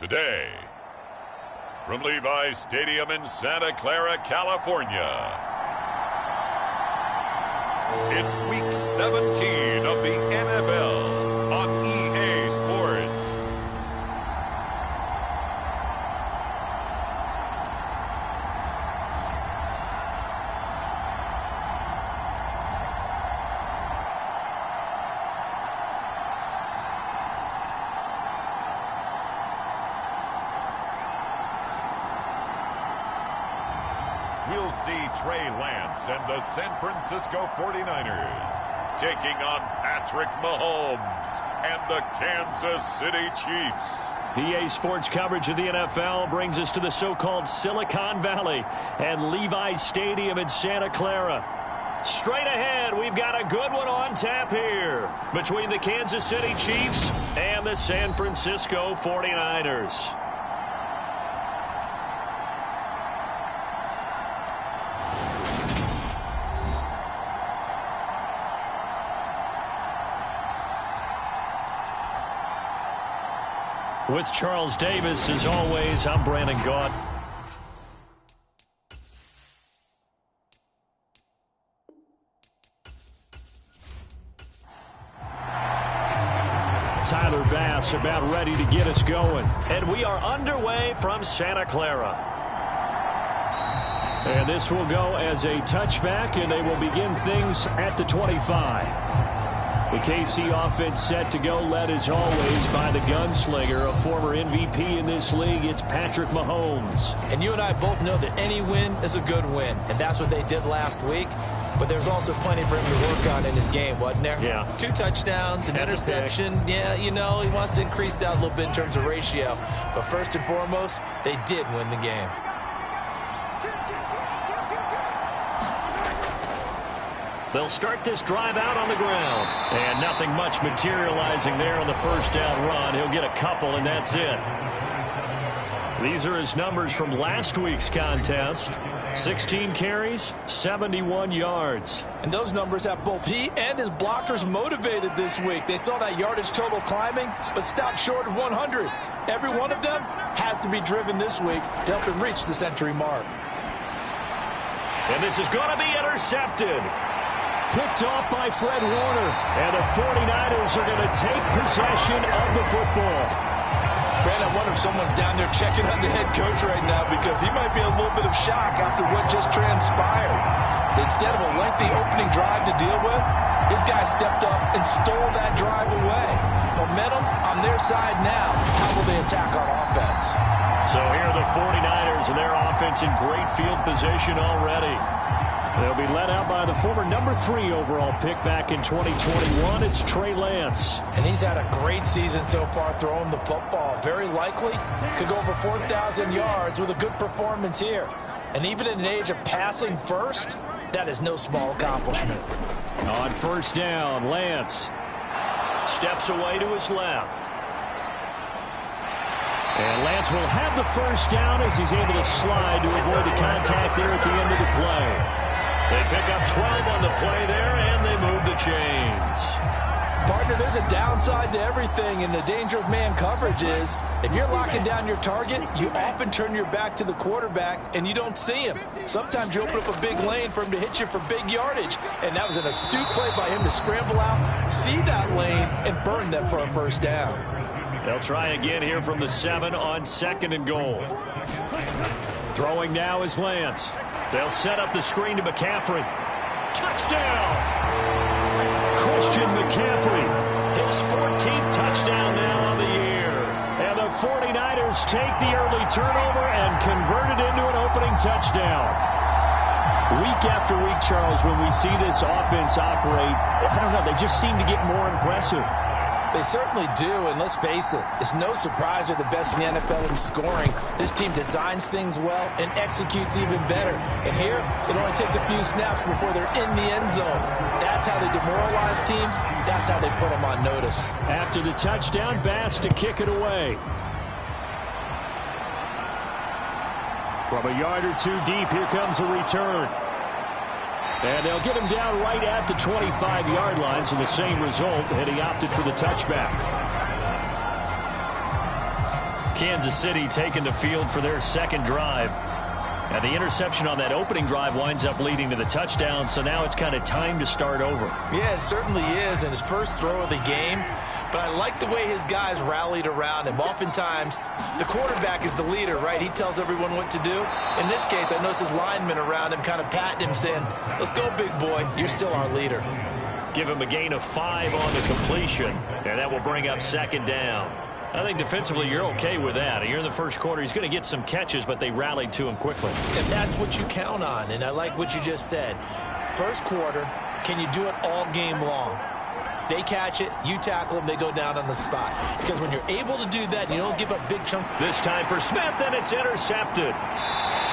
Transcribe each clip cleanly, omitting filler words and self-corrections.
Today, from Levi's Stadium in Santa Clara, California, it's Week 17 of the NFL on EA Sports. We'll see Trey Lance and the San Francisco 49ers taking on Patrick Mahomes and the Kansas City Chiefs. EA Sports coverage of the NFL brings us to the so-called Silicon Valley and Levi's Stadium in Santa Clara. Straight ahead, we've got a good one on tap here between the Kansas City Chiefs and the San Francisco 49ers. With Charles Davis, as always, I'm Brandon Gaunt. Tyler Bass about ready to get us going. And we are underway from Santa Clara. And this will go as a touchback, and they will begin things at the 25. The KC offense set to go, led as always by the gunslinger, a former MVP in this league. It's Patrick Mahomes. And you and I both know that any win is a good win, and that's what they did last week. But there's also plenty for him to work on in his game, wasn't there? Yeah. 2 touchdowns, an interception. Yeah, you know, he wants to increase that a little bit in terms of ratio. But first and foremost, they did win the game. They'll start this drive out on the ground. And nothing much materializing there on the first down run. He'll get a couple, and that's it. These are his numbers from last week's contest. 16 carries, 71 yards. And those numbers have both he and his blockers motivated this week. They saw that yardage total climbing, but stopped short of 100. Every one of them has to be driven this week to help him reach the century mark. And this is going to be intercepted. Picked off by Fred Warner. And the 49ers are going to take possession of the football. Brandon, I wonder if someone's down there checking on the head coach right now, because he might be in a little bit of shock after what just transpired. Instead of a lengthy opening drive to deal with, his guy stepped up and stole that drive away. Momentum on their side now. How will they attack on offense? So here are the 49ers and their offense in great field position already. They'll be led out by the former number 3 overall pick back in 2021. It's Trey Lance. And he's had a great season so far throwing the football. Very likely could go over 4,000 yards with a good performance here. And even in an age of passing first, that is no small accomplishment. On first down, Lance steps away to his left. And Lance will have the first down as he's able to slide to avoid the contact there at the end of the play. They pick up 12 on the play there, and they move the chains. Partner, there's a downside to everything, and the danger of man coverage is if you're locking down your target, you often turn your back to the quarterback, and you don't see him. Sometimes you open up a big lane for him to hit you for big yardage, and that was an astute play by him to scramble out, see that lane, and burn them for a first down. They'll try again here from the 7 on 2nd and goal. Throwing now is Lance. They'll set up the screen to McCaffrey. Touchdown! Christian McCaffrey, his 14th touchdown now on the year. And the 49ers take the early turnover and convert it into an opening touchdown. Week after week, Charles, when we see this offense operate, I don't know, they just seem to get more impressive. They certainly do, and let's face it, it's no surprise they're the best in the NFL in scoring. This team designs things well and executes even better. And here, it only takes a few snaps before they're in the end zone. That's how they demoralize teams. That's how they put them on notice. After the touchdown, Bass to kick it away. From a yard or 2 deep, here comes a return. And they'll get him down right at the 25-yard line, so the same result, and he opted for the touchback. Kansas City taking the field for their second drive. And the interception on that opening drive winds up leading to the touchdown, so now it's kind of time to start over. Yeah, it certainly is, and his first throw of the game. But I like the way his guys rallied around him. Oftentimes, the quarterback is the leader, right? He tells everyone what to do. In this case, I noticed his linemen around him kind of patting him, saying, let's go, big boy. You're still our leader. Give him a gain of 5 on the completion, and that will bring up second down. I think defensively you're okay with that. Here in the first quarter, he's going to get some catches, but they rallied to him quickly. And that's what you count on, and I like what you just said. First quarter, can you do it all game long? They catch it, you tackle them, they go down on the spot. Because when you're able to do that, you don't give up big chunks. This time for Smith, and it's intercepted.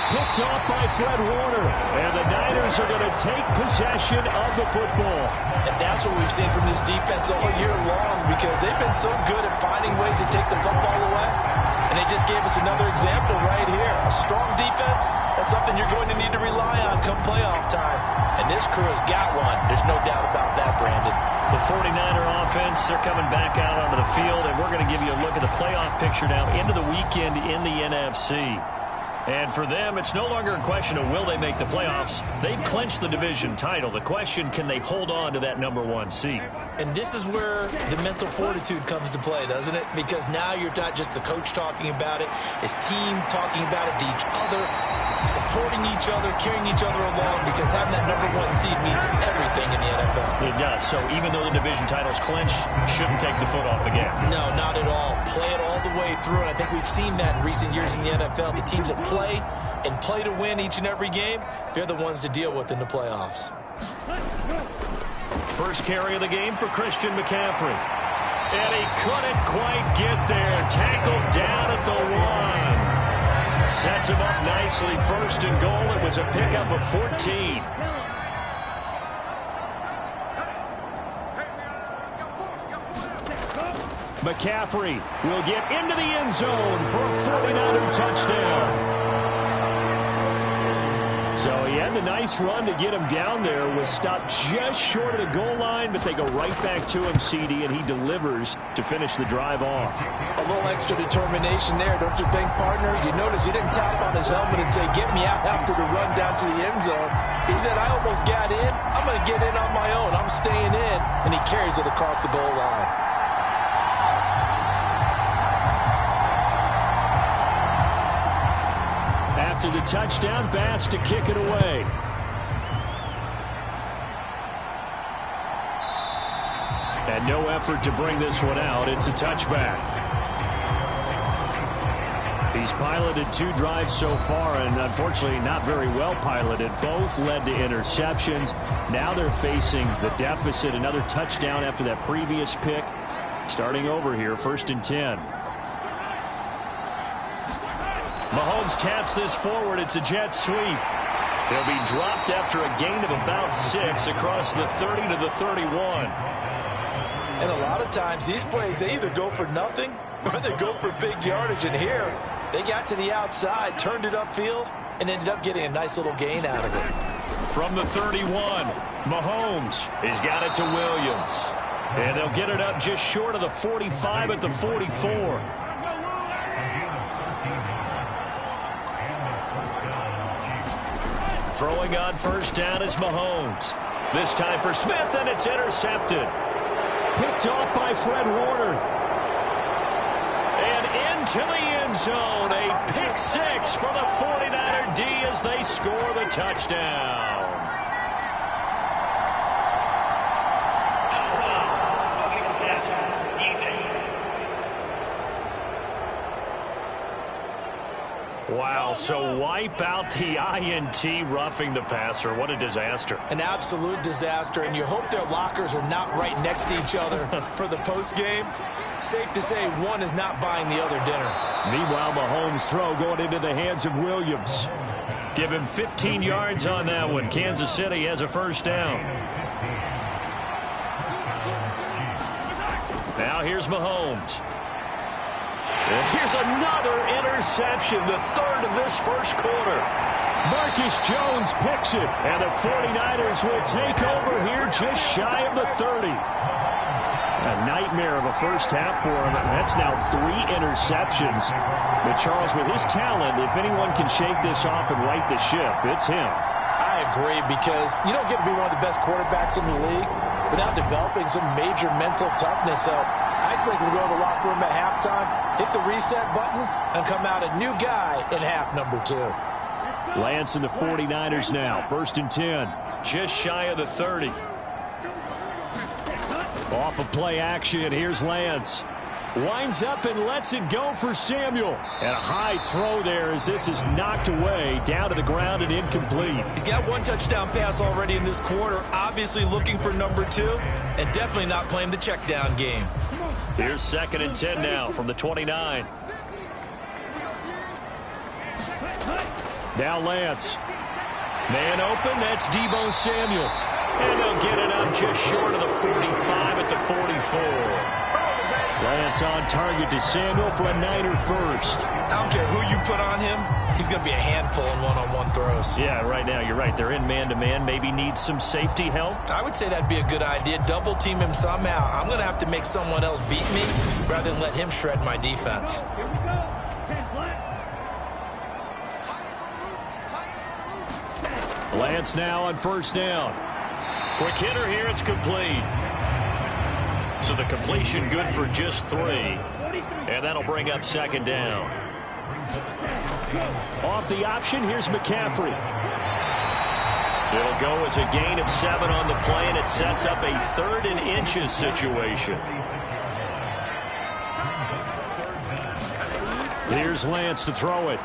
Picked off by Fred Warner. And the Niners are going to take possession of the football. And that's what we've seen from this defense all year long, because they've been so good at finding ways to take the football away. And they just gave us another example right here. A strong defense, that's something you're going to need to rely on come playoff time. And this crew has got one. There's no doubt about that, Brandon. The 49er offense, they're coming back out onto the field, and we're going to give you a look at the playoff picture now into the weekend in the NFC. And for them, it's no longer a question of will they make the playoffs. They've clinched the division title. The question, can they hold on to that #1 seed? And this is where the mental fortitude comes to play, doesn't it? Because now you're not just the coach talking about it, his team talking about it to each other, supporting each other, carrying each other along, because having that #1 seed means everything in the NFL. It does. So even though the division title's clinched, shouldn't take the foot off the gas. No, not at all. Play it all the way through. And I think we've seen that in recent years in the NFL. The teams that play and play to win each and every game, they're the ones to deal with in the playoffs. First carry of the game for Christian McCaffrey. And he couldn't quite get there. Tackled down at the 1. Sets him up nicely. First and goal. It was a pickup of 14. McCaffrey will get into the end zone for a 49er touchdown. So he had the nice run to get him down there. Was stopped just short of the goal line, but they go right back to him, CD, and he delivers to finish the drive off. A little extra determination there, don't you think, partner? You notice he didn't tap on his helmet and say, get me out after the run down to the end zone. He said, I almost got in. I'm going to get in on my own. I'm staying in. And he carries it across the goal line. After the touchdown, Bass to kick it away. And no effort to bring this one out. It's a touchback. He's piloted 2 drives so far, and unfortunately not very well piloted. Both led to interceptions. Now they're facing the deficit. Another touchdown after that previous pick. Starting over here, 1st and 10. Mahomes taps this forward. It's a jet sweep. He'll be dropped after a gain of about 6 across the 30 to the 31. And a lot of times these plays, they either go for nothing or they go for big yardage. And here, they got to the outside, turned it upfield, and ended up getting a nice little gain out of it. From the 31, Mahomes has got it to Williams. And they'll get it up just short of the 45 at the 44. Throwing on first down is Mahomes. This time for Smith, and it's intercepted. Picked off by Fred Warner. And into the end zone. A pick 6 for the 49er D as they score the touchdown. Wow, so wipe out the INT, roughing the passer. What a disaster. An absolute disaster, and you hope their lockers are not right next to each other for the postgame. Safe to say one is not buying the other dinner. Meanwhile, Mahomes' throw going into the hands of Williams. Give him 15 yards on that one. Kansas City has a first down. Now here's Mahomes. And here's another interception, the 3rd of this first quarter. Marcus Jones picks it, and the 49ers will take over here just shy of the 30. A nightmare of a first half for him. That's now 3 interceptions. But Charles, with his talent, if anyone can shake this off and right the ship, it's him. I agree, because you don't get to be one of the best quarterbacks in the league without developing some major mental toughness. So I expect him to go to the locker room at halftime, hit the reset button, and come out a new guy in half number 2. Lance and the 49ers now. 1st and 10. Just shy of the 30. Off of play action, here's Lance. Winds up and lets it go for Samuel. And a high throw there as this is knocked away, down to the ground and incomplete. He's got 1 touchdown pass already in this quarter, obviously looking for number 2, and definitely not playing the check down game. Here's 2nd and 10 now from the 29. Now Lance. Man open, that's Deebo Samuel. And they'll get it up just short of the 45 at the 44. Lance on target to Samuel for a Niner first. I don't care who you put on him, he's going to be a handful in one-on-one throws. Yeah, right now, you're right. They're in man-to-man. Maybe needs some safety help. I would say that'd be a good idea. Double team him somehow. I'm going to have to make someone else beat me rather than let him shred my defense. Lance now on 1st down. Quick hitter here, it's complete. So the completion good for just 3. And that'll bring up 2nd down. Off the option, here's McCaffrey. It'll go as a gain of 7 on the play, and it sets up a 3rd and inches situation. Here's Lance to throw it.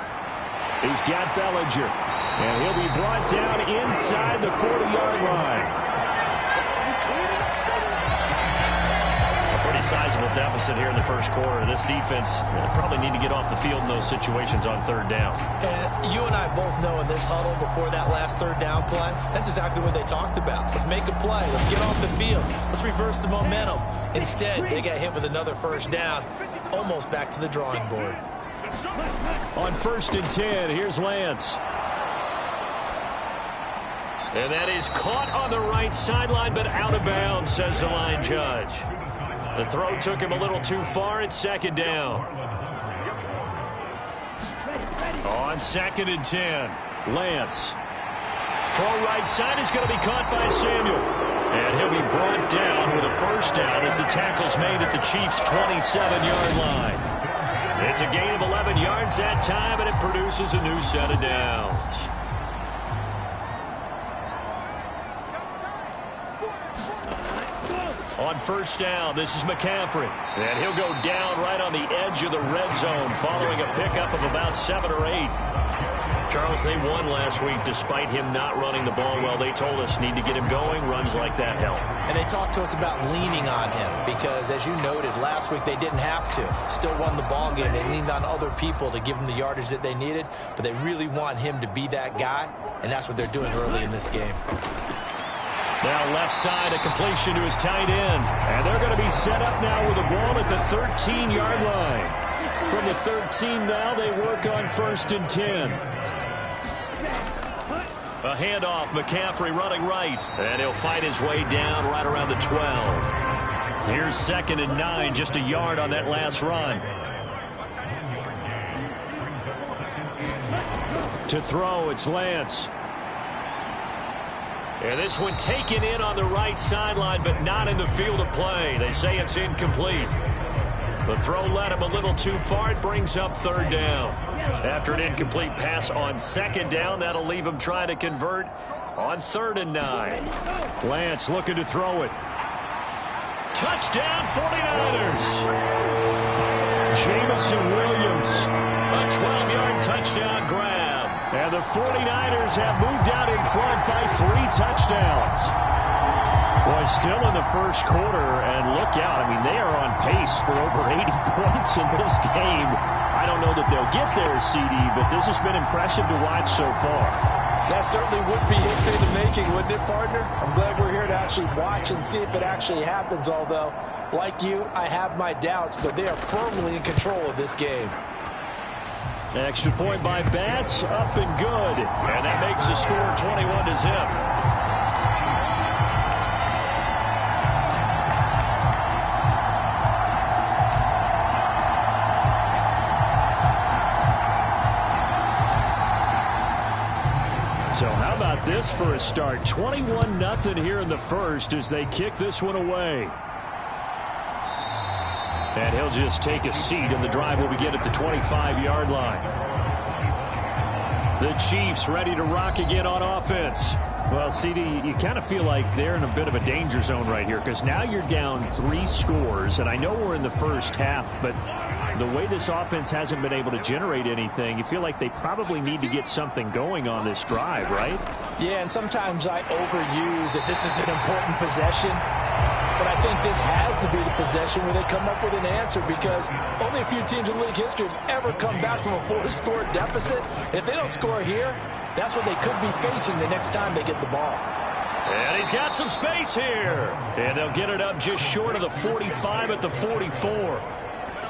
He's got Bellinger. And he'll be brought down inside the 40-yard line. A pretty sizable deficit here in the first quarter. This defense probably need to get off the field in those situations on 3rd down. And you and I both know in this huddle before that last 3rd down play, that's exactly what they talked about. Let's make a play. Let's get off the field. Let's reverse the momentum. Instead, they got hit with another 1st down, almost back to the drawing board. On 1st and 10, here's Lance. And that is caught on the right sideline, but out of bounds, says the line judge. The throw took him a little too far. It's 2nd down. On 2nd and 10, Lance. Throw right side is going to be caught by Samuel. And he'll be brought down with a 1st down as the tackle's made at the Chiefs' 27-yard line. It's a gain of 11 yards that time, and it produces a new set of downs. On 1st down, this is McCaffrey. And he'll go down right on the edge of the red zone following a pickup of about 7 or 8. Charles, they won last week despite him not running the ball well. They told us need to get him going. Runs like that help. And they talked to us about leaning on him because, as you noted, last week they didn't have to. Still won the ball game. They leaned on other people to give them the yardage that they needed, but they really want him to be that guy, and that's what they're doing early in this game. Now left side, a completion to his tight end. And they're going to be set up now with the ball at the 13-yard line. From the 13 now, they work on 1st and 10. A handoff, McCaffrey running right. And he'll fight his way down right around the 12. Here's 2nd and 9, just a yard on that last run. To throw, it's Lance. And this one taken in on the right sideline, but not in the field of play. They say it's incomplete. The throw led him a little too far. It brings up 3rd down. After an incomplete pass on 2nd down, that'll leave him trying to convert on 3rd and 9. Lance looking to throw it. Touchdown, 49ers. Jamison Williams. A 12-yard touchdown grab. And the 49ers have moved out in front by 3 touchdowns. Boy, still in the first quarter, and look out. I mean, they are on pace for over 80 points in this game. I don't know that they'll get there, CD, but this has been impressive to watch so far. That certainly would be history in the making, wouldn't it, partner? I'm glad we're here to actually watch and see if it actually happens, although, like you, I have my doubts, but they are firmly in control of this game. Extra point by Bass, up and good. And that makes the score 21-0. So how about this for a start? 21-0 here in the first as they kick this one away. And he'll just take a seat, and the drive will begin at the 25-yard line. The Chiefs ready to rock again on offense. Well, CD, you kind of feel like they're in a bit of a danger zone right here because now you're down 3 scores, and I know we're in the first half, but the way this offense hasn't been able to generate anything, you feel like they probably need to get something going on this drive, right? Yeah, and sometimes I overuse that this is an important possession, but I think this has to be the possession where they come up with an answer because only a few teams in league history have ever come back from a 4-score deficit. If they don't score here, that's what they could be facing the next time they get the ball. And he's got some space here. And they'll get it up just short of the 45 at the 44.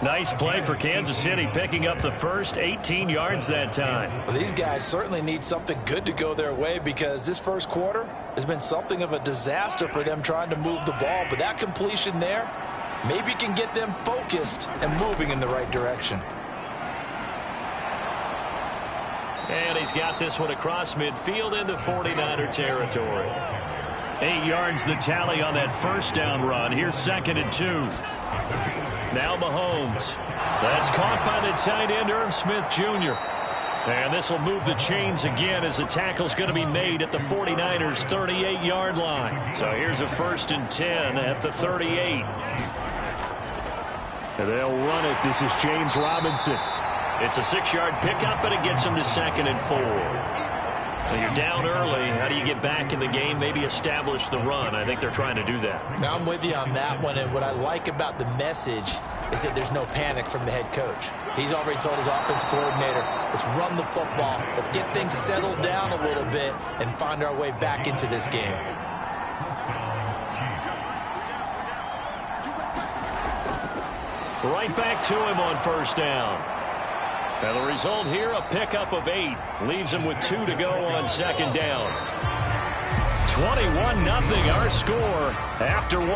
Nice play for Kansas City, picking up the first 18 yards that time. Well, these guys certainly need something good to go their way because this first quarter has been something of a disaster for them trying to move the ball. But that completion there maybe can get them focused and moving in the right direction. And he's got this one across midfield into 49er territory. 8 yards the tally on that first down run. Here's 2nd and 2. Now Mahomes. That's caught by the tight end, Irv Smith Jr. And this will move the chains again as the tackle's going to be made at the 49ers' 38-yard line. So here's a 1st and 10 at the 38. And they'll run it. This is James Robinson. It's a 6-yard pickup, and it gets him to 2nd and 4. When you're down early, how do you get back in the game, maybe establish the run? I think they're trying to do that. Now I'm with you on that one, and what I like about the message is that there's no panic from the head coach. He's already told his offensive coordinator, let's run the football, let's get things settled down a little bit and find our way back into this game. Right back to him on 1st down. And the result here, a pickup of 8. Leaves him with 2 to go on 2nd down. 21-0 our score after 1.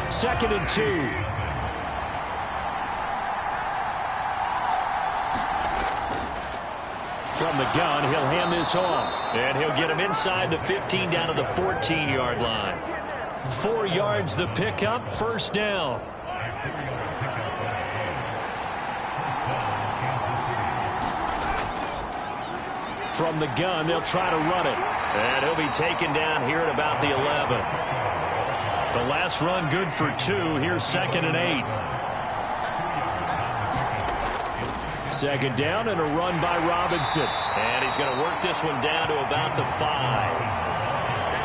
2nd and 2. From the gun, he'll hand this off. And he'll get him inside the 15 down to the 14-yard line. 4 yards the pickup, 1st down. From the gun, they'll try to run it. And he'll be taken down here at about the 11. The last run good for 2. Here's 2nd and 8. 2nd down and a run by Robinson. And he's going to work this one down to about the 5.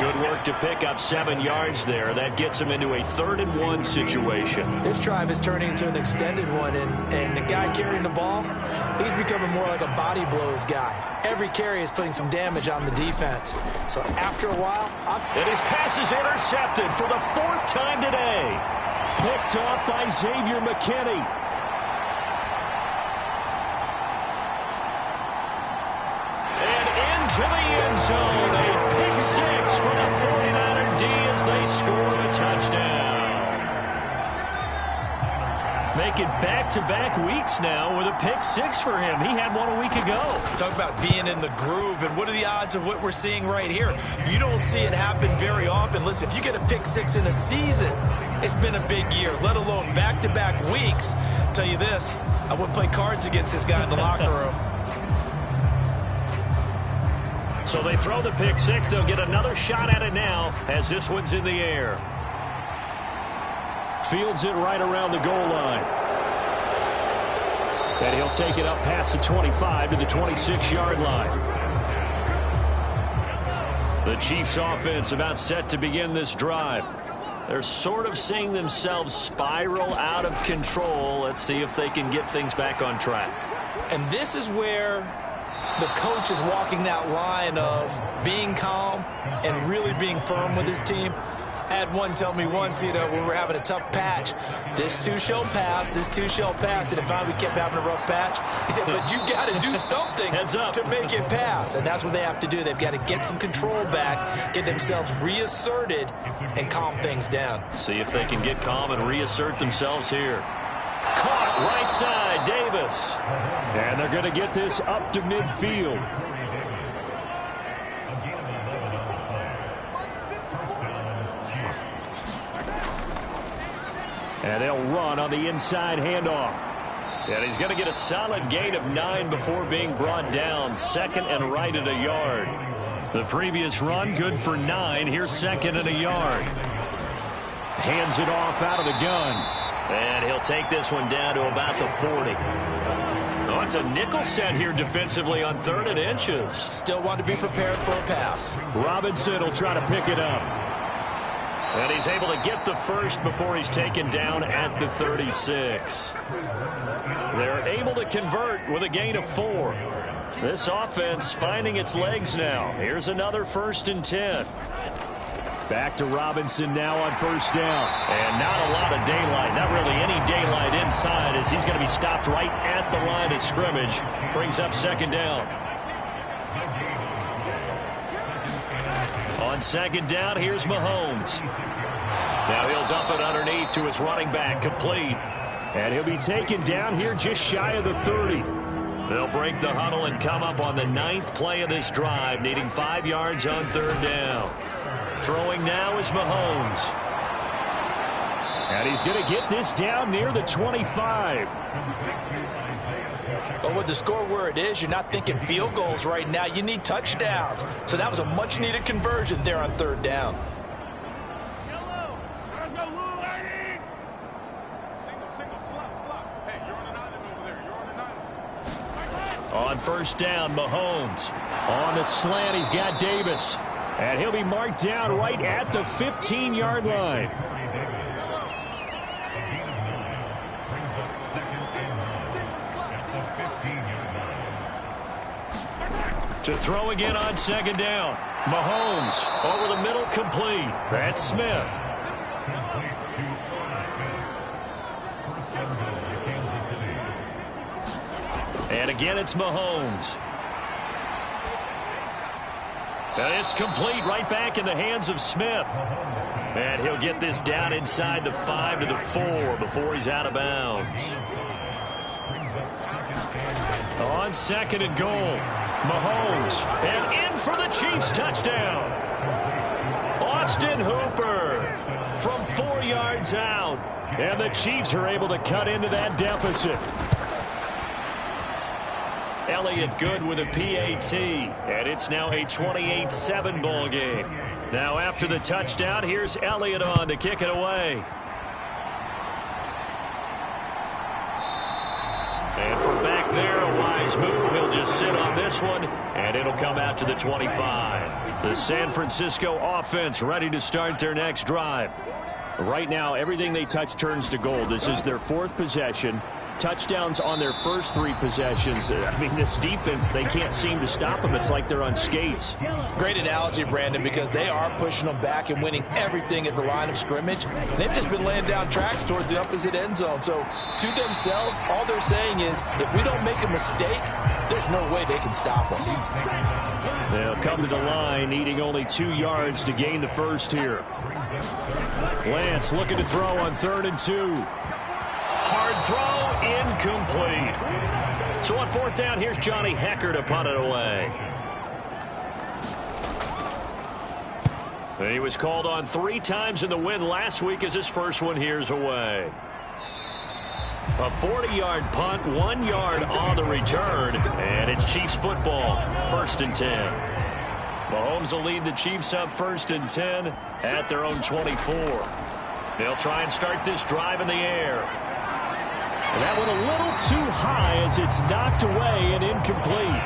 Good work to pick up 7 yards there. That gets him into a 3rd and 1 situation. This drive is turning into an extended one, and the guy carrying the ball, he's becoming more like a body blows guy. Every carry is putting some damage on the defense. So after a while, and his pass is intercepted for the 4th time today. Picked off by Xavier McKinney. And into the end zone, a pick 6 for the 49er D as they score a touchdown. Making back-to-back weeks now with a pick 6 for him. He had one a week ago. Talk about being in the groove, and what are the odds of what we're seeing right here? You don't see it happen very often. Listen, if you get a pick 6 in a season, it's been a big year, let alone back-to-back weeks. I'll tell you this, I wouldn't play cards against this guy in the locker room. So they throw the pick 6. They'll get another shot at it now as this one's in the air. Fields it right around the goal line. And he'll take it up past the 25 to the 26-yard line. The Chiefs offense about set to begin this drive. They're sort of seeing themselves spiral out of control. Let's see if they can get things back on track. And this is where the coach is walking that line of being calm and really being firm with his team. I had one tell me once, when we were having a tough patch, this too shall pass, this too shall pass, and if finally we kept having a rough patch, he said, but you got to do something to make it pass, and that's what they have to do. They've got to get some control back, get themselves reasserted, and calm things down. See if they can get calm and reassert themselves here. Caught right side, Davis. Davis. And they're going to get this up to midfield. And they'll run on the inside handoff. And he's going to get a solid gain of 9 before being brought down. Second and right at a yard. The previous run, good for 9. Here's second and a yard. Hands it off out of the gun. And he'll take this one down to about the 40. Oh, it's a nickel set here defensively on 3rd and inches. Still want to be prepared for a pass. Robinson will try to pick it up. And he's able to get the first before he's taken down at the 36. They're able to convert with a gain of 4. This offense finding its legs now. Here's another 1st and 10. Back to Robinson now on 1st down. And not a lot of daylight. Not really any daylight inside as he's going to be stopped right at the line of scrimmage. Brings up 2nd down. On 2nd down, here's Mahomes. Now he'll dump it underneath to his running back, complete. And he'll be taken down here just shy of the 30. They'll break the huddle and come up on the 9th play of this drive, needing 5 yards on 3rd down. Throwing now is Mahomes. And he's going to get this down near the 25. But with the score where it is, you're not thinking field goals right now. You need touchdowns. So that was a much-needed conversion there on 3rd down. On 1st down, Mahomes. On the slant, he's got Davis. And he'll be marked down right at the 15-yard line. To throw again on 2nd down. Mahomes over the middle, complete. That's Smith. And again, it's Mahomes. And it's complete right back in the hands of Smith. And he'll get this down inside the 5 to the 4 before he's out of bounds. On 2nd and goal, Mahomes. And in for the Chiefs touchdown. Austin Hooper from 4 yards out. And the Chiefs are able to cut into that deficit. Elliott good with a PAT, and it's now a 28-7 ball game. Now after the touchdown, here's Elliott on to kick it away. And from back there, a wise move. He'll just sit on this one, and it'll come out to the 25. The San Francisco offense ready to start their next drive. Right now, everything they touch turns to gold. This is their 4th possession. Touchdowns on their first 3 possessions. I mean, this defense, they can't seem to stop them. It's like they're on skates. Great analogy, Brandon, because they are pushing them back and winning everything at the line of scrimmage. And they've just been laying down tracks towards the opposite end zone. So to themselves, all they're saying is, if we don't make a mistake, there's no way they can stop us. They'll come to the line, needing only 2 yards to gain the first here. Lance looking to throw on 3rd and 2. Hard throw, incomplete. So on 4th down, here's Johnny Hecker to punt it away. He was called on 3 times in the win last week as his first one here's away. A 40-yard punt, 1 yard on the return, and it's Chiefs football, 1st and 10. Mahomes will lead the Chiefs up 1st and 10 at their own 24. They'll try and start this drive in the air. And that went a little too high as it's knocked away and incomplete.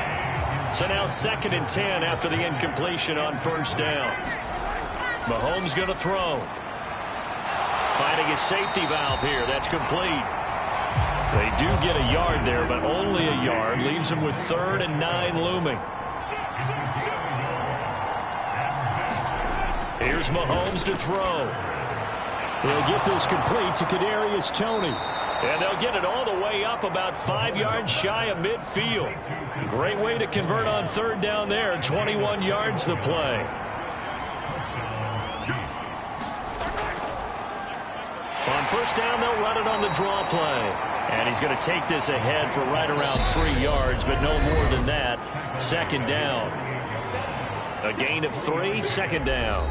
So now 2nd and 10 after the incompletion on 1st down. Mahomes going to throw. Finding a safety valve here. That's complete. They do get a yard there, but only a yard. Leaves them with 3rd and 9 looming. Here's Mahomes to throw. They'll get this complete to Kadarius Toney. And they'll get it all the way up about 5 yards shy of midfield. Great way to convert on 3rd down there. 21 yards the play. On 1st down, they'll run it on the draw play. And he's going to take this ahead for right around 3 yards, but no more than that. Second down. A gain of 3, second down.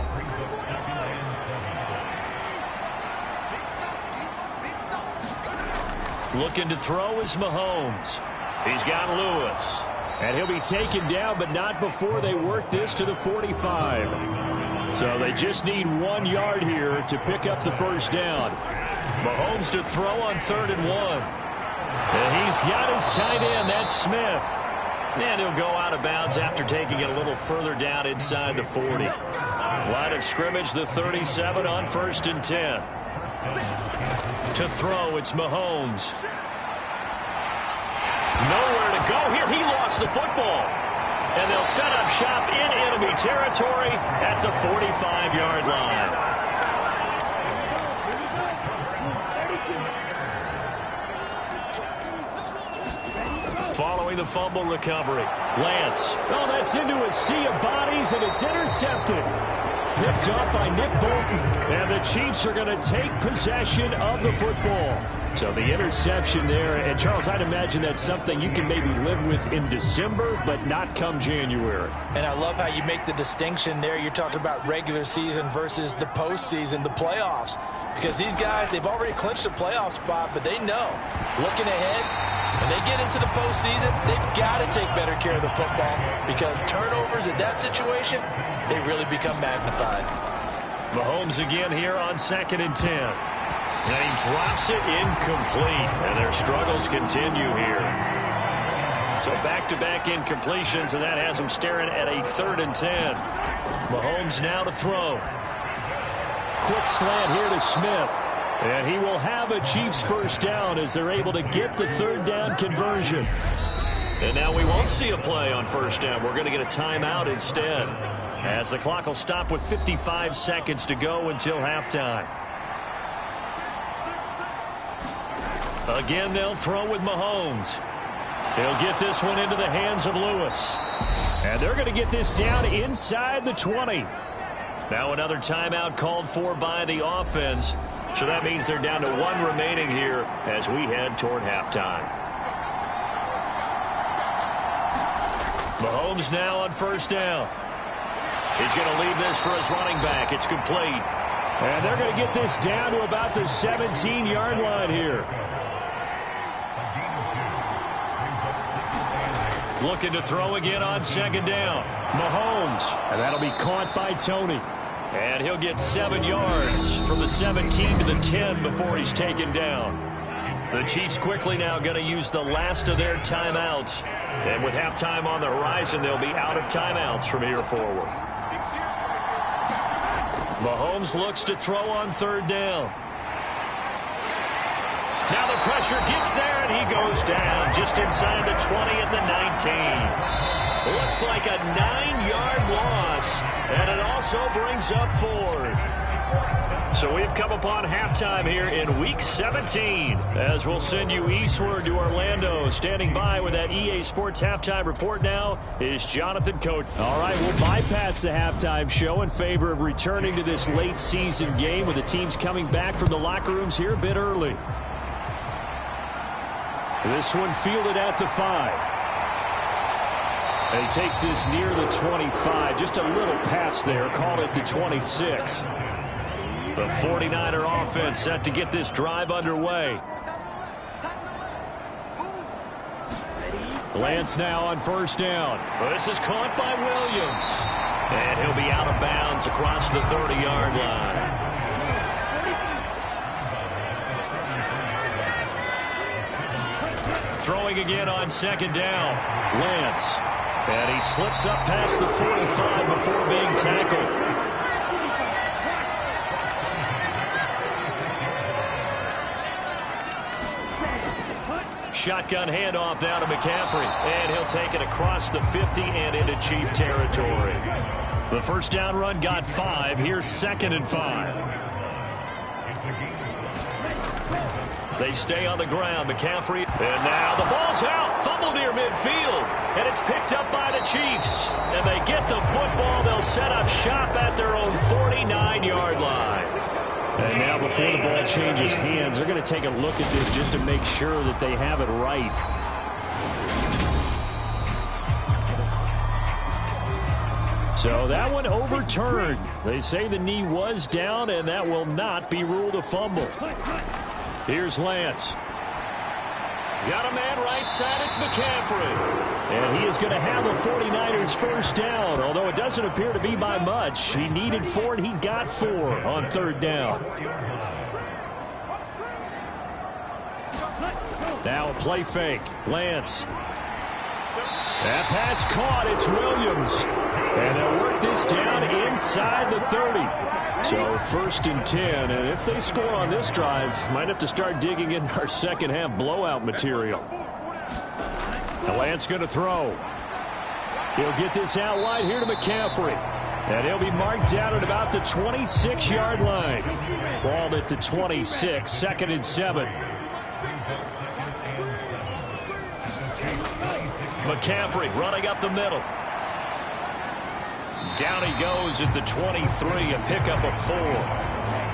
Looking to throw is Mahomes. He's got Lewis. And he'll be taken down, but not before they work this to the 45. So they just need 1 yard here to pick up the first down. Mahomes to throw on 3rd and 1. And he's got his tight end. That's Smith. And he'll go out of bounds after taking it a little further down inside the 40. Line of scrimmage, the 37 on 1st and 10. To throw, it's Mahomes. Nowhere to go here. He lost the football. And they'll set up shop in enemy territory at the 45-yard line. Following the fumble recovery, Lance. Oh, that's into a sea of bodies, and it's intercepted. Picked up by Nick Bolton. And the Chiefs are going to take possession of the football. So the interception there, and Charles, I'd imagine that's something you can maybe live with in December, but not come January. And I love how you make the distinction there. You're talking about regular season versus the postseason, the playoffs. Because these guys, they've already clinched a playoff spot, but they know, looking ahead, when they get into the postseason, they've got to take better care of the football because turnovers in that situation, they really become magnified. Mahomes again here on 2nd and 10. And he drops it incomplete, and their struggles continue here. So back-to-back incompletions, and that has them staring at a 3rd and 10. Mahomes now to throw. Quick slant here to Smith. And he will have a Chiefs first down as they're able to get the 3rd down conversion. And now we won't see a play on 1st down. We're going to get a timeout instead, as the clock will stop with 55 seconds to go until halftime. Again, they'll throw with Mahomes. He'll get this one into the hands of Lewis. And they're going to get this down inside the 20. Now another timeout called for by the offense. So that means they're down to 1 remaining here as we head toward halftime. Mahomes now on 1st down. He's going to leave this for his running back. It's complete. And they're going to get this down to about the 17-yard line here. Looking to throw again on 2nd down. Mahomes. And that'll be caught by Tony. And he'll get 7 yards from the 17 to the 10 before he's taken down. The Chiefs quickly now going to use the last of their timeouts. And with halftime on the horizon, they'll be out of timeouts from here forward. Mahomes looks to throw on 3rd down. Now the pressure gets there, and he goes down just inside the 20 at the 19. Looks like a 9-yard loss, and it also brings up 4th. So we've come upon halftime here in Week 17, as we'll send you eastward to Orlando. Standing by with that EA Sports halftime report now is Jonathan Cote. All right, we'll bypass the halftime show in favor of returning to this late season game with the teams coming back from the locker rooms here a bit early. This one fielded at the 5. And he takes this near the 25. Just a little pass there. Call it the 26. The 49er offense set to get this drive underway. Lance now on 1st down. This is caught by Williams. And he'll be out of bounds across the 30-yard line. Throwing again on 2nd down. Lance. And he slips up past the 45 before being tackled. Shotgun handoff now to McCaffrey. And he'll take it across the 50 and into Chief territory. The first down run got 5. Here's 2nd and 5. They stay on the ground. McCaffrey. And now the ball's out. Fumble near midfield. And it's picked up by the Chiefs. And they get the football. They'll set up shop at their own 49-yard line. And now before the ball changes hands, they're going to take a look at this just to make sure that they have it right. So that one overturned. They say the knee was down, and that will not be ruled a fumble. Here's Lance. Got a man right side. It's McCaffrey. And he is going to have a 49ers first down, although it doesn't appear to be by much. He needed 4, and he got 4 on third down. Now a play fake. Lance. That pass caught. It's Williams. And they'll work this down inside the 30. So first and 10. And if they score on this drive, might have to start digging in our second half blowout material. Now Lance going to throw. He'll get this out wide here to McCaffrey. And he'll be marked down at about the 26-yard line. Balled at the 26, second and 7. McCaffrey running up the middle. Down he goes at the 23, a pickup of 4.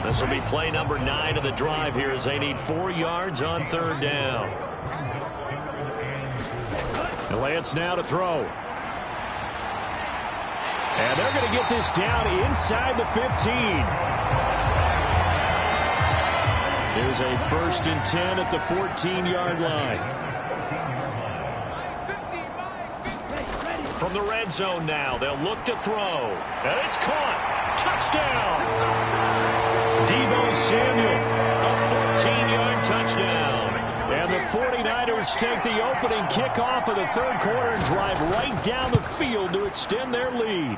This will be play number 9 of the drive here as they need 4 yards on third down. And Lance now to throw. And they're going to get this down inside the 15. Here's a first and 10 at the 14-yard line. From the red zone now, they'll look to throw. And it's caught. Touchdown. Deebo Samuel, a 14-yard touchdown. And the 49ers take the opening kickoff of the third quarter and drive right down the field to extend their lead.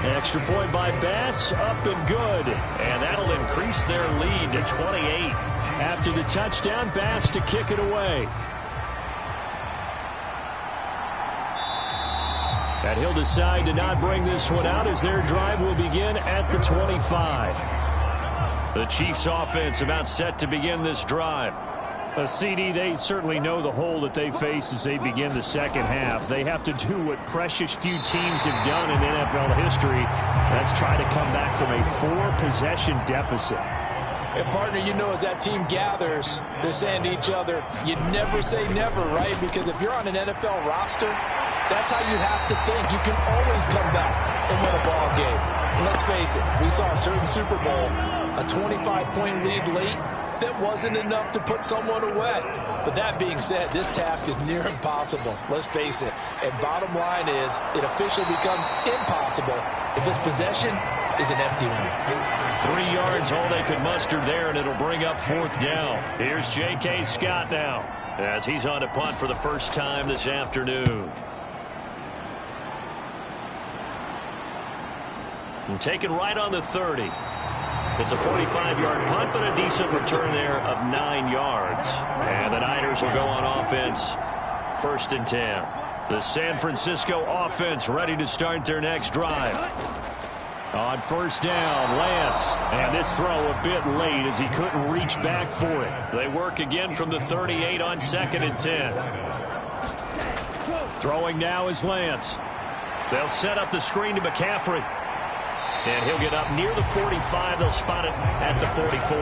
Extra point by Bass, up and good. And that'll increase their lead to 28. After the touchdown, Bass to kick it away. And he'll decide to not bring this one out as their drive will begin at the 25. The Chiefs offense about set to begin this drive. CD, they certainly know the hole that they face as they begin the second half. They have to do what precious few teams have done in NFL history. That's try to come back from a 4-possession deficit. And partner, you know, as that team gathers, they're saying to each other, you never say never, right? Because if you're on an NFL roster, that's how you have to think. You can always come back and win a ball game. And let's face it, we saw a certain Super Bowl, a 25-point lead late, that wasn't enough to put someone away. But that being said, this task is near impossible. Let's face it. And bottom line is, it officially becomes impossible if this possession is an empty one. 3 yards, all they could muster there, and it'll bring up fourth down. Here's J.K. Scott now, as he's on to punt for the first time this afternoon. And taken right on the 30. It's a 45-yard punt, but a decent return there of 9 yards. And the Niners will go on offense, first and 10. The San Francisco offense ready to start their next drive. On first down, Lance. And this throw a bit late as he couldn't reach back for it. They work again from the 38 on second and 10. Throwing now is Lance. They'll set up the screen to McCaffrey. And he'll get up near the 45. They'll spot it at the 44.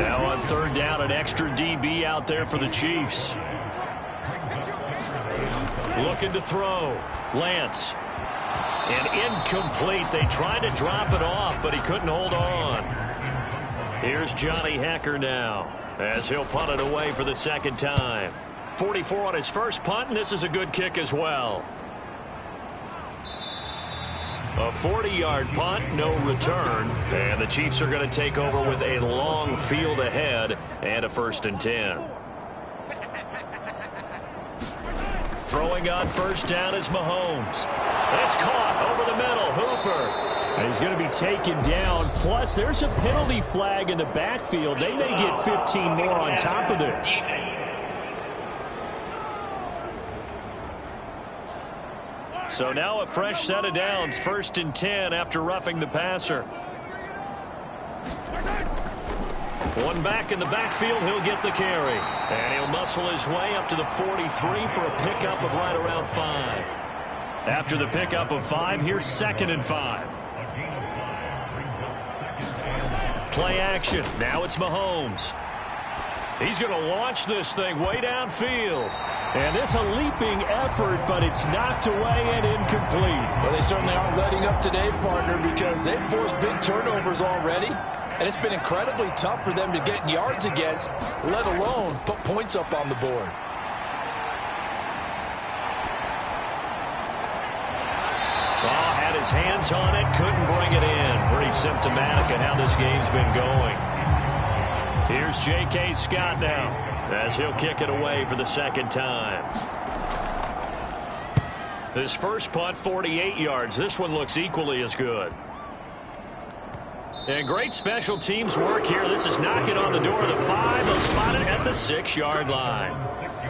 Now on third down, an extra DB out there for the Chiefs. Looking to throw. Lance. And incomplete. They tried to drop it off, but he couldn't hold on. Here's Johnny Hecker now, as he'll punt it away for the second time. 44 on his first punt, and this is a good kick as well. A 40-yard punt, no return. And the Chiefs are going to take over with a long field ahead and a first and 10. Throwing on first down is Mahomes. It's caught over the middle. Hooper. And he's going to be taken down. Plus, there's a penalty flag in the backfield. They may get 15 more on top of this. So now a fresh set of downs, first and 10 after roughing the passer. One back in the backfield, he'll get the carry. And he'll muscle his way up to the 43 for a pickup of right around 5. After the pickup of 5, here's second and 5. play action. Now it's Mahomes. He's going to launch this thing way downfield. And this a leaping effort, but it's knocked away and incomplete. Well, they certainly aren't letting up today, partner, because they've forced big turnovers already. And it's been incredibly tough for them to get yards against, let alone put points up on the board. Oh, had his hands on it, couldn't bring it in. Pretty symptomatic of how this game's been going. Here's J.K. Scott now, as he'll kick it away for the second time. His first punt, 48 yards. This one looks equally as good. And great special teams work here. This is knocking on the door of the 5. They'll spot it at the 6-yard line.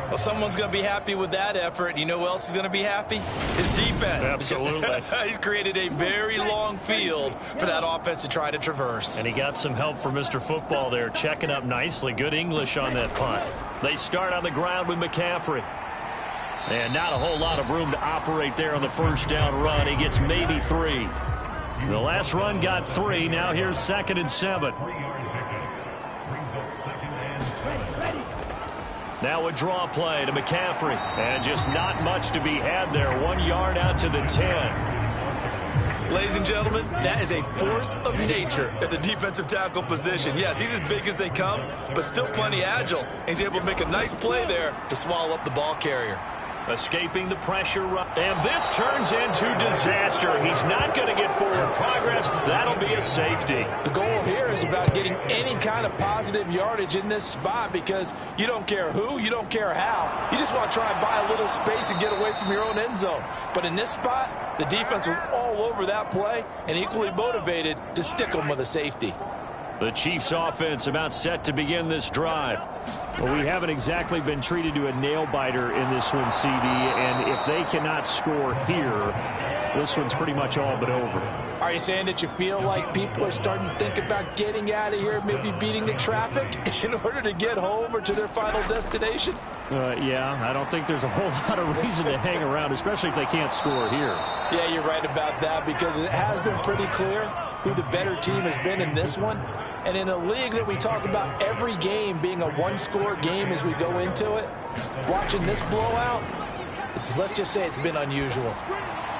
Well, someone's going to be happy with that effort. You know who else is going to be happy? His defense. Absolutely. He's created a very long field for that offense to try to traverse. And he got some help from Mr. Football there, checking up nicely. Good English on that punt. They start on the ground with McCaffrey. And not a whole lot of room to operate there on the first down run. He gets maybe 3. The last run got 3. Now here's 2nd and 7. Now a draw play to McCaffrey. And just not much to be had there. 1 yard out to the 10. Ladies and gentlemen, that is a force of nature at the defensive tackle position. Yes, he's as big as they come, but still plenty agile. He's able to make a nice play there to swallow up the ball carrier. Escaping the pressure. And this turns into disaster. He's not going to get forward progress. That'll be a safety. The goal here is about getting any kind of positive yardage in this spot because you don't care who, you don't care how. You just want to try and buy a little space and get away from your own end zone. But in this spot, the defense was all over that play and equally motivated to stick them with a safety. The Chiefs offense about set to begin this drive. Well, we haven't exactly been treated to a nail-biter in this one, CD, and if they cannot score here, this one's pretty much all but over. Are you saying that you feel like people are starting to think about getting out of here, maybe beating the traffic in order to get home or to their final destination? Yeah, I don't think there's a whole lot of reason to hang around, especially if they can't score here. Yeah, you're right about that because it has been pretty clear who the better team has been in this one. And in a league that we talk about every game being a one-score game as we go into it, watching this blowout, let's just say it's been unusual.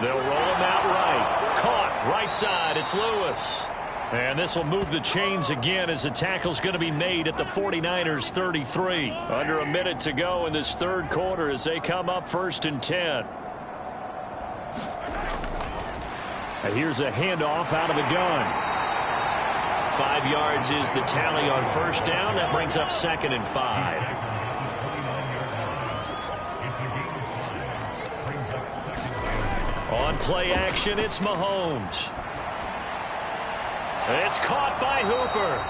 They'll roll him out right. Caught right side. It's Lewis. And this will move the chains again as the tackle's going to be made at the 49ers 33. Under a minute to go in this third quarter as they come up 1st and 10. And here's a handoff out of the gun. 5 yards is the tally on first down. That brings up 2nd and 5. On play action, it's Mahomes. It's caught by Hooper.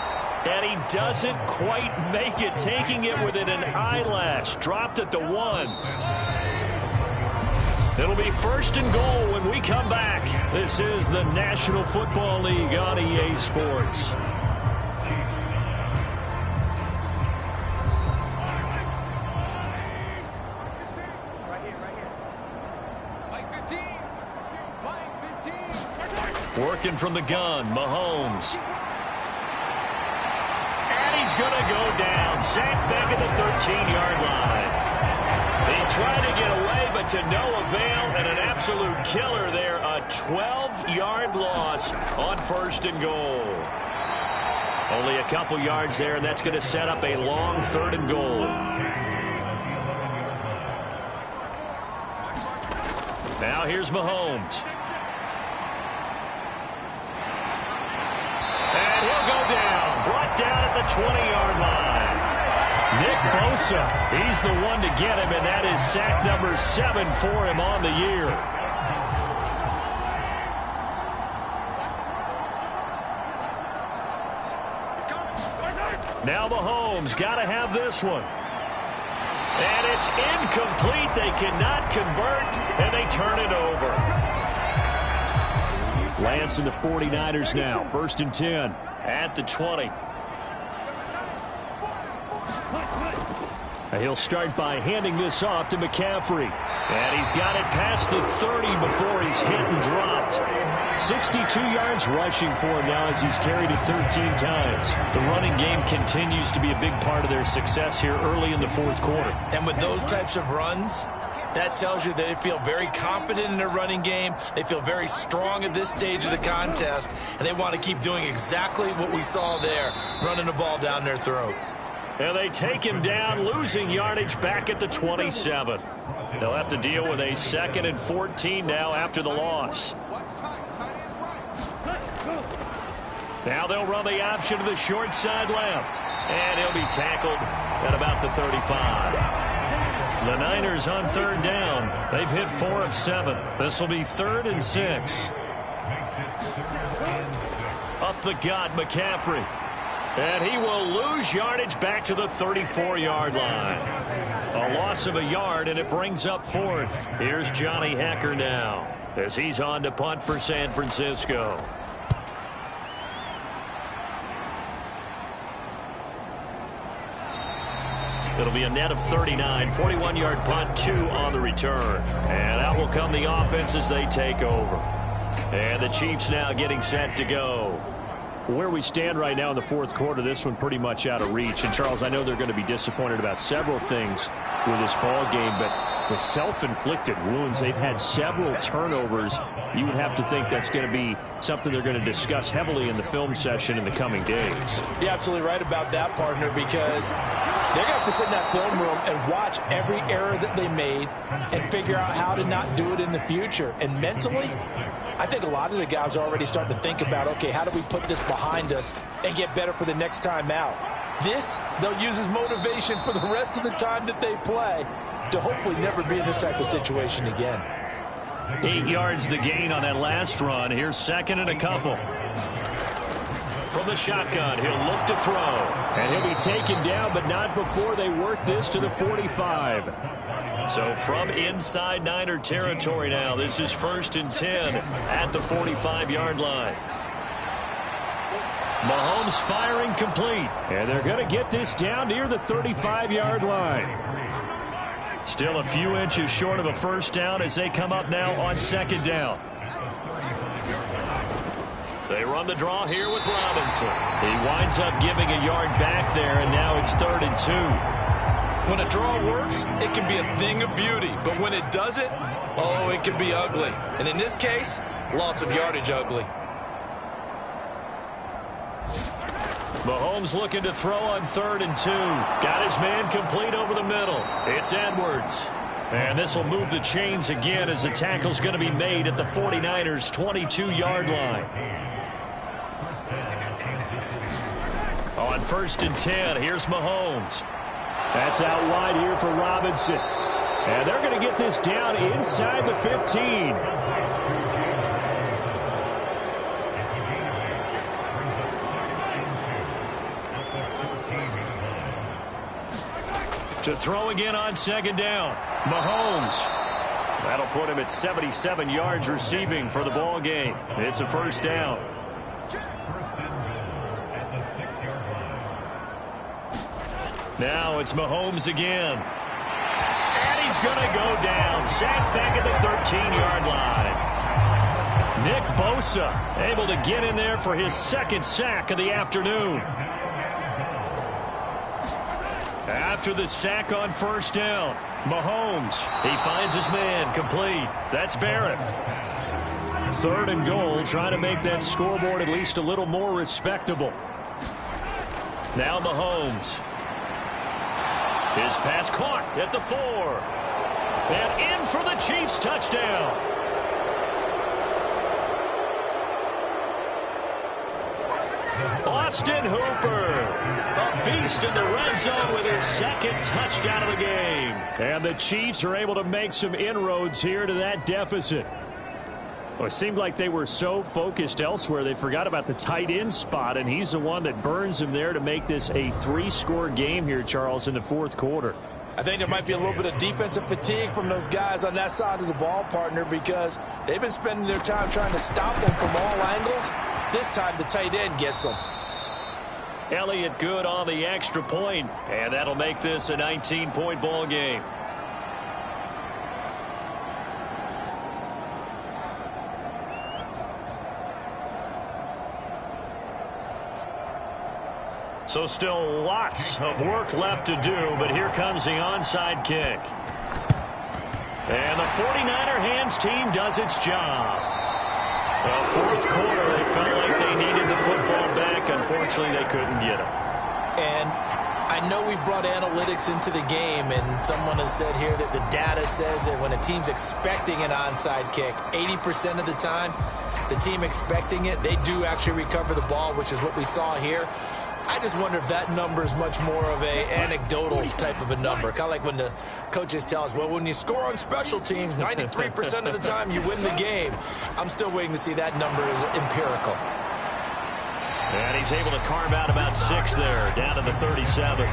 And he doesn't quite make it, taking it within an eyelash. Dropped at the 1. It'll be 1st and goal when we come back. This is the National Football League on EA Sports. Working from the gun, Mahomes. And he's going to go down. Sacked back at the 13-yard line. He tried to get away, but to no avail, and an absolute killer there. A 12-yard loss on 1st and goal. Only a couple yards there, and that's going to set up a long 3rd and goal. Now here's Mahomes. And he'll go down. Brought down at the 20-yard line. Nick Bosa, he's the one to get him, and that is sack number 7 for him on the year. Now Mahomes got to have this one. And it's incomplete. They cannot convert, and they turn it over. Lance and the 49ers now. 1st and 10 at the 20. He'll start by handing this off to McCaffrey. And he's got it past the 30 before he's hit and dropped. 62 yards rushing for him now as he's carried it 13 times. The running game continues to be a big part of their success here early in the fourth quarter. And with those types of runs, that tells you that they feel very confident in their running game. They feel very strong at this stage of the contest, and they want to keep doing exactly what we saw there, running the ball down their throat. And they take him down, losing yardage back at the 27. They'll have to deal with a 2nd and 14 now after the loss. Now they'll run the option to the short side left. And he'll be tackled at about the 35. The Niners on 3rd down. They've hit 4 of 7. This will be 3rd and 6. Up the gut, McCaffrey. And he will lose yardage back to the 34-yard line. A loss of a yard, and it brings up 4th. Here's Johnny Hecker now as he's on to punt for San Francisco. It'll be a net of 39, 41-yard punt, 2 on the return. And out will come the offense as they take over. And the Chiefs now getting set to go. Where we stand right now in the fourth quarter, this one pretty much out of reach. And, Charles, I know they're going to be disappointed about several things with this ball game, but the self-inflicted wounds, they've had several turnovers. You would have to think that's going to be something they're going to discuss heavily in the film session in the coming days. You're absolutely right about that, partner, because they're going to have to sit in that film room and watch every error that they made and figure out how to not do it in the future. And mentally, I think a lot of the guys are already starting to think about, okay, how do we put this behind us and get better for the next time out? This, they'll use as motivation for the rest of the time that they play to hopefully never be in this type of situation again. 8 yards the gain on that last run. Here's 2nd and a couple. From the shotgun, he'll look to throw. And he'll be taken down, but not before they work this to the 45. So from inside Niner territory now, this is 1st and 10 at the 45-yard line. Mahomes firing complete. And they're going to get this down near the 35-yard line. Still a few inches short of a first down as they come up now on 2nd down. They run the draw here with Robinson. He winds up giving a yard back there, and now it's 3rd and 2. When a draw works, it can be a thing of beauty. But when it doesn't, oh, it can be ugly. And in this case, loss of yardage ugly. Mahomes looking to throw on 3rd and 2. Got his man complete over the middle. It's Edwards. And this will move the chains again as the tackle's going to be made at the 49ers' 22-yard line. On 1st and 10, here's Mahomes. That's out wide here for Robinson. And they're going to get this down inside the 15. To throw again on 2nd down. Mahomes. That'll put him at 77 yards receiving for the ball game. It's a 1st down. Now it's Mahomes again. And he's going to go down. Sacked back at the 13-yard line. Nick Bosa able to get in there for his 2nd sack of the afternoon. After the sack on 1st down, Mahomes, he finds his man complete. That's Barrett. 3rd and goal, trying to make that scoreboard at least a little more respectable. Now Mahomes. His pass caught at the 4. And in for the Chiefs touchdown. Austin Hooper, a beast in the red zone with his 2nd touchdown of the game. And the Chiefs are able to make some inroads here to that deficit. Well, it seemed like they were so focused elsewhere they forgot about the tight end spot, and he's the one that burns them there to make this a 3-score game here, Charles, in the fourth quarter. I think there might be a little bit of defensive fatigue from those guys on that side of the ball, partner, because they've been spending their time trying to stop them from all angles. This time the tight end gets them. Elliott good on the extra point, and that'll make this a 19-point ball game. So still lots of work left to do, but here comes the onside kick. And the 49er hands team does its job. The fourth quarter, they felt like they needed the football back. Unfortunately, they couldn't get it. And I know we brought analytics into the game, and someone has said here that the data says that when a team's expecting an onside kick, 80% of the time, the team expecting it, they do actually recover the ball, which is what we saw here. I just wonder if that number is much more of a anecdotal type of a number. Kind of like when the coaches tell us, well, when you score on special teams, 93% of the time you win the game. I'm still waiting to see that number is empirical. And he's able to carve out about 6 there, down to the 37.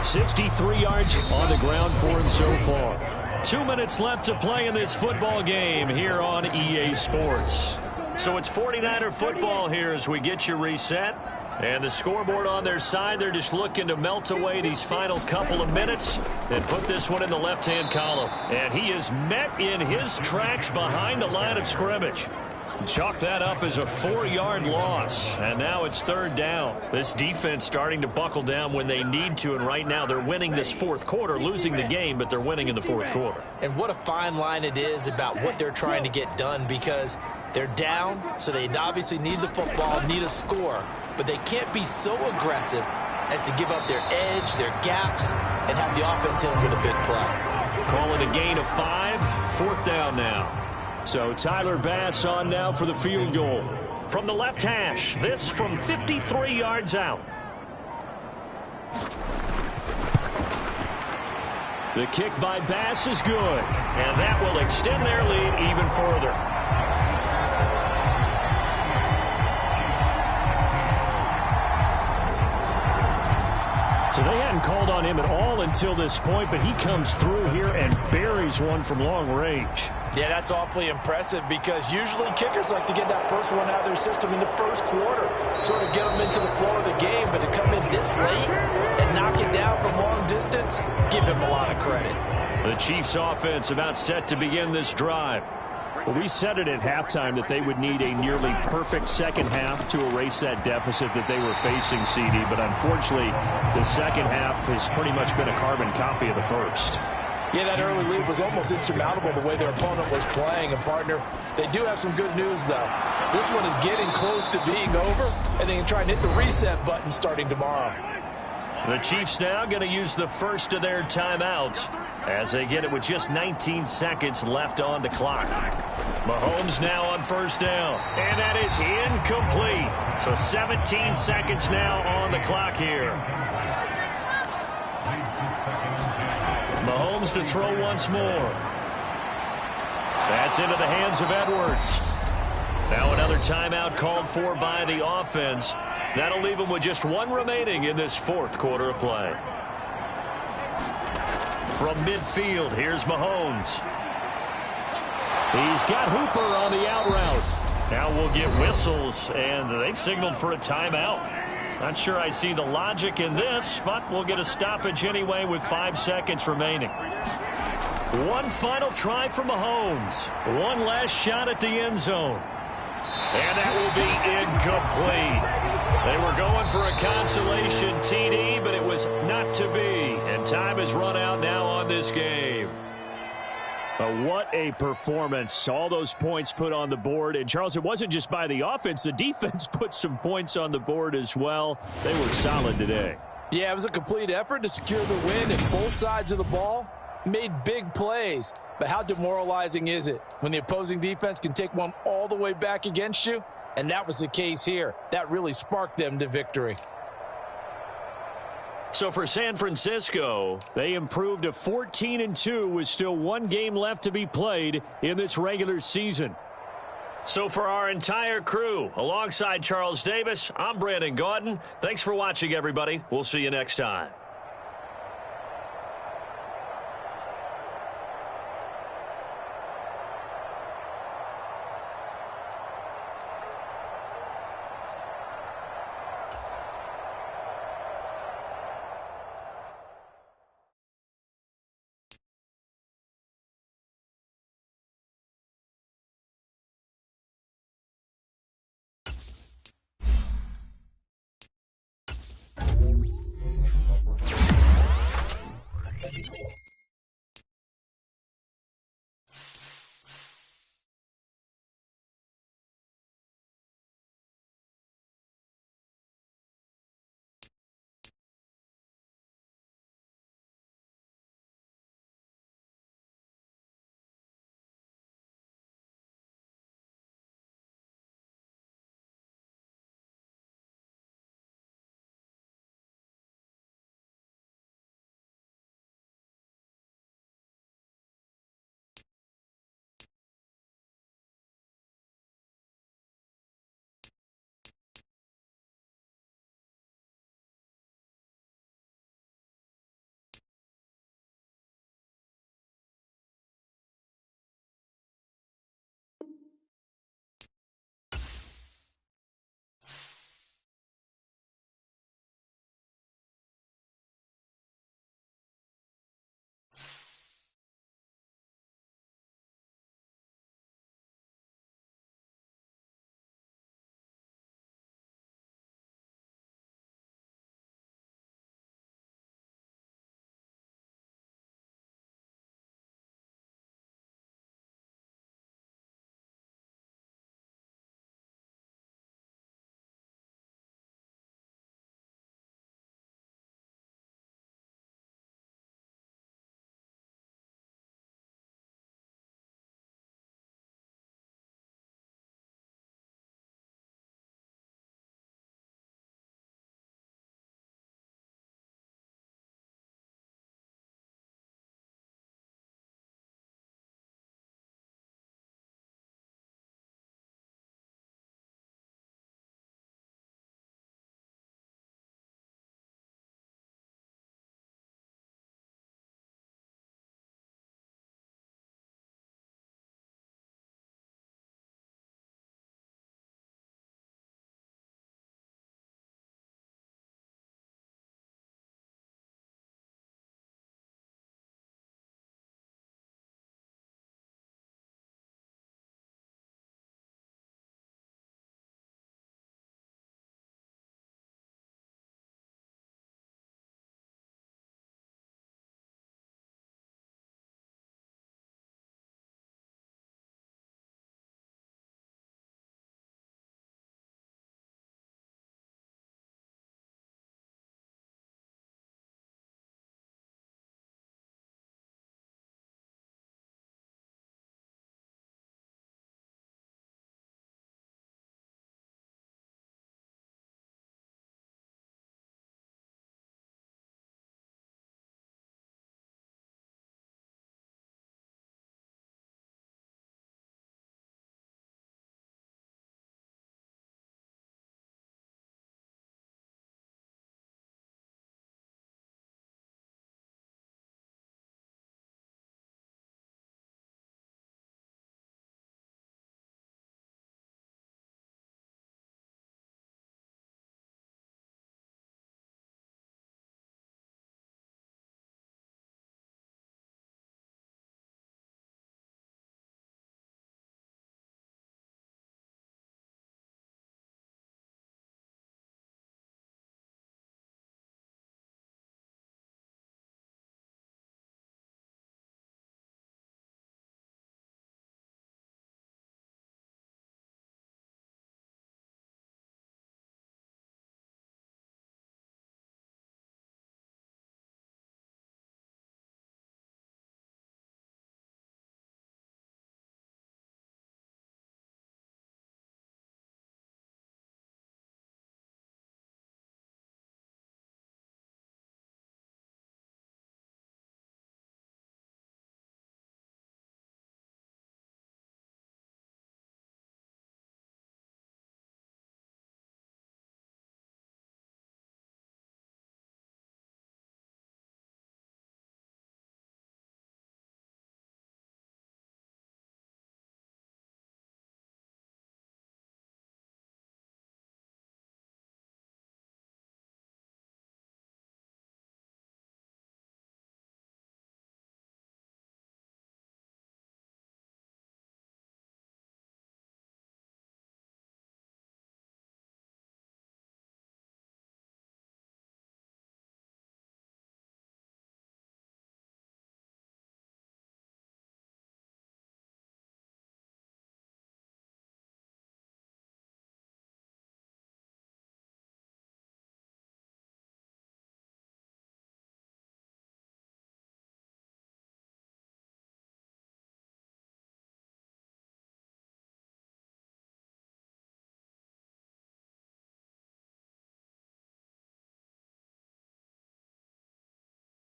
63 yards on the ground for him so far. 2 minutes left to play in this football game here on EA Sports. So it's 49er football here as we get you reset. And the scoreboard on their side, they're just looking to melt away these final couple of minutes and put this one in the left-hand column. And he is met in his tracks behind the line of scrimmage. Chalk that up as a 4-yard loss, and now it's 3rd down. This defense starting to buckle down when they need to, and right now they're winning this fourth quarter, losing the game, but they're winning in the fourth quarter. And what a fine line it is about what they're trying to get done, because they're down, so they obviously need the football, need a score, but they can't be so aggressive as to give up their edge, their gaps, and have the offense hit them with a big play. Call it a gain of 5, 4th down now. So Tyler Bass on now for the field goal. From the left hash, this from 53 yards out. The kick by Bass is good. And that will extend their lead even further. So they hadn't called on him at all until this point, but he comes through here and buries one from long range. Yeah, that's awfully impressive because usually kickers like to get that first one out of their system in the first quarter, sort of get them into the flow of the game, but to come in this late and knock it down from long distance, give him a lot of credit. The Chiefs offense about set to begin this drive. Well, we said it at halftime that they would need a nearly perfect second half to erase that deficit that they were facing, CD, but unfortunately the second half has pretty much been a carbon copy of the first. Yeah, that early lead was almost insurmountable the way their opponent was playing. And, partner, they do have some good news, though. This one is getting close to being over, and they can try and hit the reset button starting tomorrow. The Chiefs now going to use the first of their timeouts as they get it with just 19 seconds left on the clock. Mahomes now on 1st down, and that is incomplete. So 17 seconds now on the clock here. Mahomes to throw once more. That's into the hands of Edwards. Now another timeout called for by the offense. That'll leave them with just 1 remaining in this fourth quarter of play. From midfield, here's Mahomes. He's got Hooper on the out route. Now we'll get whistles, and they've signaled for a timeout. Not sure I see the logic in this, but we'll get a stoppage anyway with 5 seconds remaining. One final try for Mahomes. One last shot at the end zone. And that will be incomplete. They were going for a consolation TD, but it was not to be. And time has run out now on this game. What a performance. All those points put on the board. And, Charles, it wasn't just by the offense. The defense put some points on the board as well. They were solid today. Yeah, it was a complete effort to secure the win, and both sides of the ball made big plays. But how demoralizing is it when the opposing defense can take one all the way back against you? And that was the case here. That really sparked them to victory. So for San Francisco, they improved to 14-2 with still 1 game left to be played in this regular season. So for our entire crew, alongside Charles Davis, I'm Brandon Gaudin. Thanks for watching, everybody. We'll see you next time.